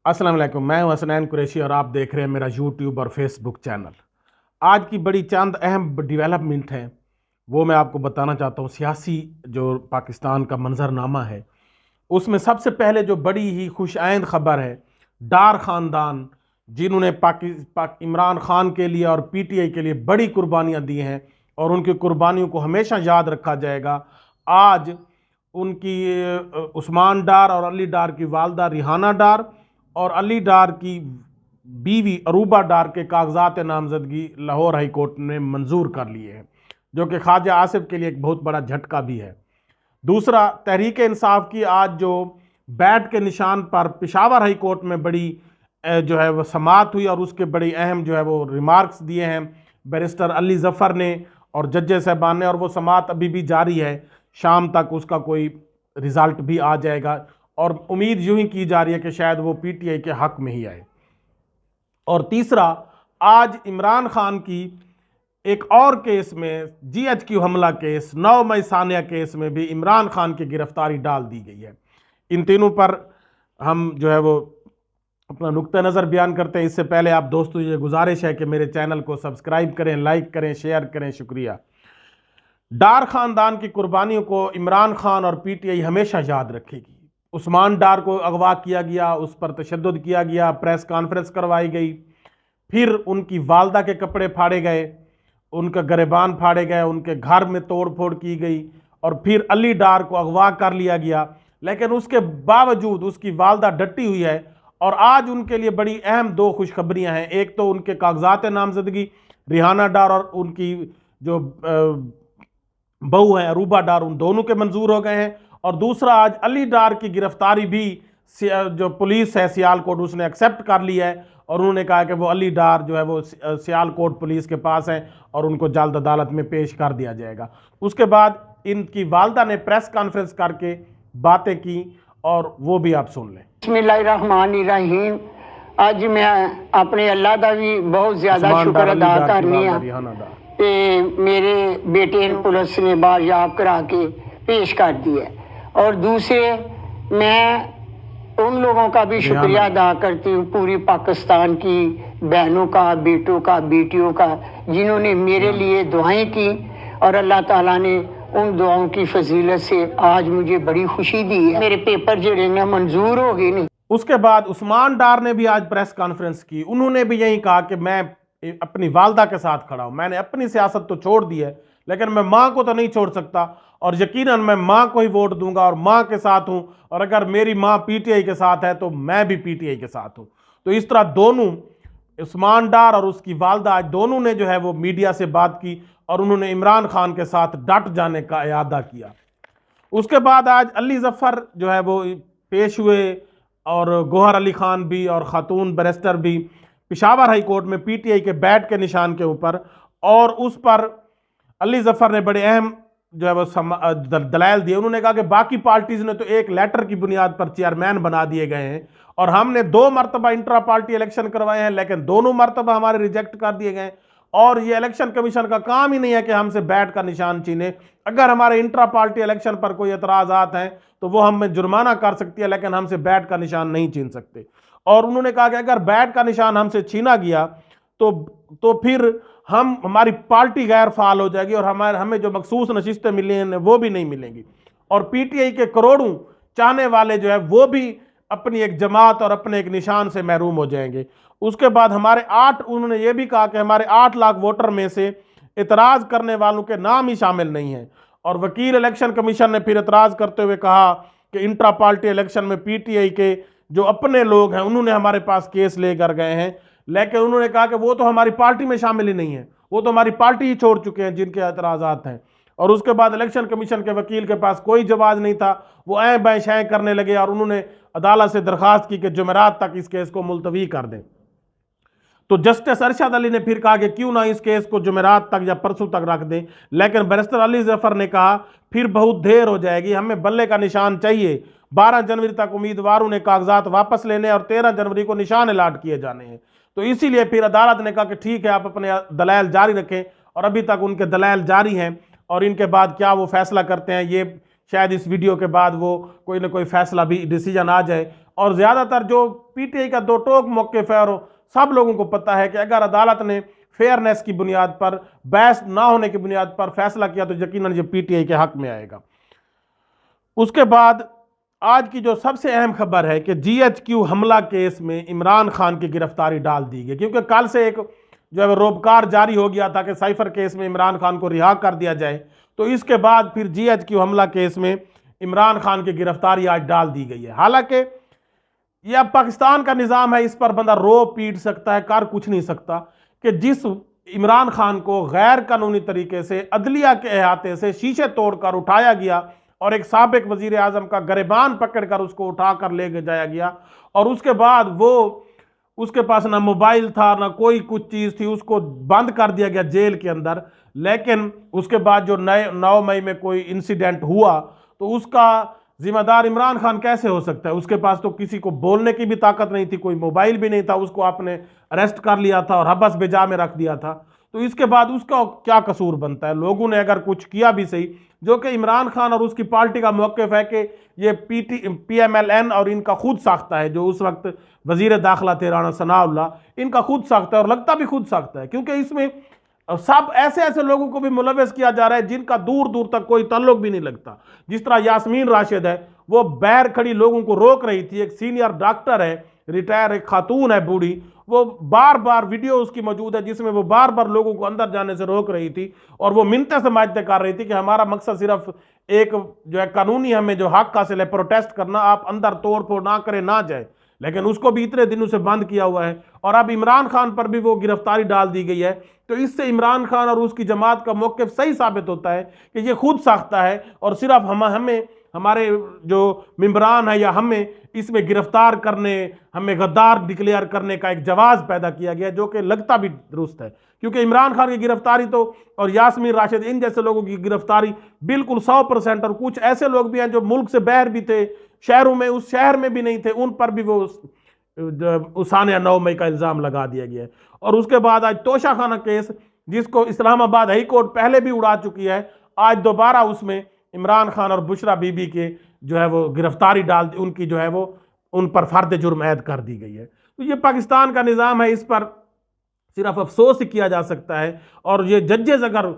अस्सलाम वालेकुम। मैं हूं हसनैन कुरैशी और आप देख रहे हैं मेरा यूट्यूब और फेसबुक चैनल। आज की बड़ी चंद अहम डेवलपमेंट हैं, वो मैं आपको बताना चाहता हूं। सियासी जो पाकिस्तान का मंजरनामा है, उसमें सबसे पहले जो बड़ी ही खुशआइंद खबर है, डार ख़ानदान जिन्होंने इमरान खान के लिए और पीटीआई के लिए बड़ी कुर्बानियां दी हैं और उनकी कुर्बानियों को हमेशा याद रखा जाएगा। आज उनकी उस्मान डार और अली डार की वालदा रिहाना डार और अली डार की बीवी अरूबा डार के कागजात नामजदगी लाहौर हाई कोर्ट ने मंजूर कर लिए हैं, जो कि ख्वाजा आसिफ के लिए एक बहुत बड़ा झटका भी है। दूसरा, तहरीक इंसाफ की आज जो बैट के निशान पर पेशावर हाई कोर्ट में बड़ी जो है वो समाअत हुई और उसके बड़ी अहम जो है वो रिमार्क्स दिए हैं बैरिस्टर अली जफ़र ने और जज साहबान ने, और वो समाअत अभी भी जारी है। शाम तक उसका कोई रिज़ल्ट भी आ जाएगा और उम्मीद यूं ही की जा रही है कि शायद वो पीटीआई के हक में ही आए। और तीसरा, आज इमरान खान की एक और केस में, जीएचक्यू हमला केस, 9 मई सानिया केस में भी इमरान खान की गिरफ्तारी डाल दी गई है। इन तीनों पर हम जो है वो अपना नुक्ता नज़र बयान करते हैं। इससे पहले आप दोस्तों ये गुजारिश है कि मेरे चैनल को सब्सक्राइब करें, लाइक करें, शेयर करें। शुक्रिया। डार ख़ानदान की कुर्बानियों को इमरान खान और पीटीआई हमेशा याद रखेगी। उस्मान डार को अगवा किया गया, उस पर तशद्दुद किया गया, प्रेस कॉन्फ्रेंस करवाई गई, फिर उनकी वालदा के कपड़े फाड़े गए, उनका गरेबान फाड़े गए, उनके घर में तोड़ फोड़ की गई और फिर अली डार को अगवा कर लिया गया। लेकिन उसके बावजूद उसकी वालदा डटी हुई है और आज उनके लिए बड़ी अहम 2 खुशखबरियां हैं। एक तो उनके कागजात नामजदगी रिहाना डार और उनकी जो बहू है अरूबा डार, उन दोनों के मंजूर हो गए हैं। और दूसरा, आज अली डार की गिरफ्तारी भी जो पुलिस है सियालकोट, उसने एक्सेप्ट कर लिया है और उन्होंने कहा कि वो अली डार जो है वो सियालकोट पुलिस के पास है और उनको जल्द अदालत में पेश कर दिया जाएगा। उसके बाद इनकी वालदा ने प्रेस कॉन्फ्रेंस करके बातें की और वो भी आप सुन लें। बिस्मिल्लाहिर्रहमानिर्रहीम। ਅੱਜ मैं अपने अल्लाह का भी बहुत ज़्यादा शुक्र अदा करनी ते मेरे बेटे पुलिस ने बारयाब करा के पेश कर दिया। और दूसरे, मैं उन लोगों का भी शुक्रिया अदा करती हूँ, पूरी पाकिस्तान की बहनों का, बेटों का, बेटियों का, जिन्होंने मेरे लिए दुआएं की और अल्लाह ताला ने उन दुआओं की फजीलत से आज मुझे बड़ी खुशी दी है। मेरे पेपर जड़े ना मंजूर हो गए नहीं। उसके बाद उस्मान डार ने भी आज प्रेस कॉन्फ्रेंस की। उन्होंने भी यही कहा कि मैं अपनी वालदा के साथ खड़ा हूं, मैंने अपनी सियासत तो छोड़ दी है लेकिन मैं मां को तो नहीं छोड़ सकता और यकीनन मैं मां को ही वोट दूंगा और मां के साथ हूं, और अगर मेरी मां पीटीआई के साथ है तो मैं भी पीटीआई के साथ हूं। तो इस तरह दोनों, उस्मान डार और उसकी वालदा, आज दोनों ने जो है वो मीडिया से बात की और उन्होंने इमरान खान के साथ डट जाने का इरादा किया। उसके बाद आज अली जफ़र जो है वो पेश हुए और गोहर अली खान भी और खातून बैरिस्टर भी पेशावर हाई कोर्ट में पीटीआई के बैट के निशान के ऊपर, और उस पर अली जफ़र ने बड़े अहम जो है वो दलाइल दिए। उन्होंने कहा कि बाकी पार्टीज ने तो एक लेटर की बुनियाद पर चेयरमैन बना दिए गए हैं और हमने 2 मरतबा इंट्रा पार्टी इलेक्शन करवाए हैं लेकिन दोनों मरतबा हमारे रिजेक्ट कर दिए गए, और ये इलेक्शन कमीशन का काम ही नहीं है कि हमसे बैट का निशान छीने। अगर हमारे इंट्रा पार्टी इलेक्शन पर कोई एतराज़ात हैं तो वो हमें जुर्माना कर सकती है लेकिन हमसे बैट का निशान नहीं छीन सकते। और उन्होंने कहा कि अगर बैट का निशान हमसे छीना गया तो फिर हमारी पार्टी गैर फाल हो जाएगी और हमें जो मखसूस नशिस्तें मिली हैं वो भी नहीं मिलेंगी, और पीटीआई के करोड़ों चाहने वाले जो है वो भी अपनी एक जमात और अपने एक निशान से महरूम हो जाएंगे। उसके बाद उन्होंने ये भी कहा कि हमारे 8 लाख वोटर में से इतराज़ करने वालों के नाम ही शामिल नहीं है। और वकील इलेक्शन कमीशन ने फिर इतराज़ करते हुए कहा कि इंट्रा पार्टी इलेक्शन में पीटीआई के जो अपने लोग हैं उन्होंने हमारे पास केस लेकर गए हैं, लेकिन उन्होंने कहा कि वो तो हमारी पार्टी में शामिल ही नहीं है, वो तो हमारी पार्टी ही छोड़ चुके हैं जिनके एतराज़ात हैं। और उसके बाद इलेक्शन कमीशन के वकील के पास कोई जवाब नहीं था, वो ऐं बैं शैं करने लगे और उन्होंने अदालत से दरख्वास्त की कि जुमेरात तक इस केस को मुलतवी कर दें। तो जस्टिस अरशद अली ने फिर कहा कि क्यों ना इस केस को जुमेरात तक या परसों तक रख दें, लेकिन बैरिस्टर अली जफ़र ने कहा फिर बहुत देर हो जाएगी, हमें बल्ले का निशान चाहिए। 12 जनवरी तक उम्मीदवारों ने कागजात वापस लेने और 13 जनवरी को निशान अलाट किए जाने हैं। तो इसीलिए फिर अदालत ने कहा कि ठीक है, आप अपने दलाइल जारी रखें, और अभी तक उनके दलाइल जारी हैं और इनके बाद क्या वो फैसला करते हैं, ये शायद इस वीडियो के बाद वो कोई ना कोई फैसला भी डिसीजन आ जाए और ज़्यादातर जो पीटीआई का दो टोक मौक़िफ़ है, और सब लोगों को पता है कि अगर अदालत ने फेयरनेस की बुनियाद पर, बहस ना होने की बुनियाद पर फैसला किया तो यकीनन ये पीटीआई के हक में आएगा। उसके बाद आज की जो सबसे अहम खबर है कि जीएचक्यू हमला केस में इमरान खान की गिरफ्तारी डाल दी गई, क्योंकि कल से एक जो है रोबकार जारी हो गया था कि साइफर केस में इमरान खान को रिहा कर दिया जाए, तो इसके बाद फिर जीएचक्यू हमला केस में इमरान खान की गिरफ्तारी आज डाल दी गई है। हालांकि यह पाकिस्तान का निज़ाम है, इस पर बंदा रो पीट सकता है, कर कुछ नहीं सकता, कि जिस इमरान खान को गैर कानूनी तरीके से अदलिया के अहाते से शीशे तोड़कर उठाया गया और एक साबिक वजीर आजम का गिरबान पकड़कर उसको उठाकर ले जाया गया, और उसके बाद वो उसके पास ना मोबाइल था ना कोई कुछ चीज़ थी, उसको बंद कर दिया गया जेल के अंदर। लेकिन उसके बाद जो 9 मई में कोई इंसिडेंट हुआ तो उसका जिम्मेदार इमरान खान कैसे हो सकता है? उसके पास तो किसी को बोलने की भी ताकत नहीं थी, कोई मोबाइल भी नहीं था, उसको आपने अरेस्ट कर लिया था और हबस बेजा में रख दिया था। तो इसके बाद उसका क्या कसूर बनता है? लोगों ने अगर कुछ किया भी सही, जो कि इमरान खान और उसकी पार्टी का मौक़िफ़ है कि ये PMLN और इनका खुद साख्ता है, जो उस वक्त वजीर दाखिला थे राणा सनाउल्लाह, इनका खुद साख्ता है और लगता भी खुद साख्ता है, क्योंकि इसमें सब ऐसे ऐसे लोगों को भी मुलव्वस किया जा रहा है जिनका दूर दूर तक कोई ताल्लुक भी नहीं लगता। जिस तरह यास्मीन राशिद है, वो बैर खड़ी लोगों को रोक रही थी, एक सीनियर डॉक्टर है, रिटायर एक खातून है बूढ़ी, वो बार बार वीडियो उसकी मौजूद है जिसमें वो बार बार लोगों को अंदर जाने से रोक रही थी और वो मिन्नतें समाजते कर रही थी कि हमारा मकसद सिर्फ एक जो है कानूनी हमें जो हक हासिल है प्रोटेस्ट करना, आप अंदर तोड़ फोड़ ना करें ना जाए। लेकिन उसको भी इतने दिनों से बंद किया हुआ है और अब इमरान खान पर भी वो गिरफ्तारी डाल दी गई है। तो इससे इमरान खान और उसकी जमात का मौक़िफ़ सही साबित होता है कि ये खुद साख्ता है और सिर्फ हमें हमारे जो मेंबरान है या हमें इसमें गिरफ्तार करने, हमें गद्दार डिक्लेयर करने का एक जवाब पैदा किया गया, जो कि लगता भी दुरुस्त है। क्योंकि इमरान खान की गिरफ्तारी तो और यास्मीन राशिद इन जैसे लोगों की गिरफ्तारी बिल्कुल 100%, और कुछ ऐसे लोग भी हैं जो मुल्क से बाहर भी थे, शहरों में उस शहर में भी नहीं थे, उन पर भी वो उसाने 9 मई का इल्ज़ाम लगा दिया गया है। और उसके बाद आज तोशा खाना केस, जिसको इस्लामाबाद हाई कोर्ट पहले भी उड़ा चुकी है, आज दोबारा उसमें इमरान खान और बुशरा बीबी के जो है वो गिरफ्तारी डाल उनकी जो है वो उन पर फर्द जुर्म ऐद कर दी गई है। तो ये पाकिस्तान का निज़ाम है, इस पर सिर्फ अफसोस ही किया जा सकता है। और ये जजेस अगर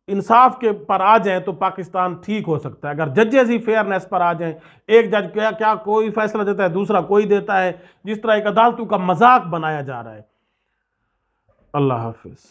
इंसाफ के पर आ जाएं तो पाकिस्तान ठीक हो सकता है। अगर जजेस ही फेयरनेस पर आ जाएं, एक जज क्या क्या कोई फैसला देता है दूसरा कोई देता है, जिस तरह एक अदालतों का मजाक बनाया जा रहा है। अल्लाह हाफिज।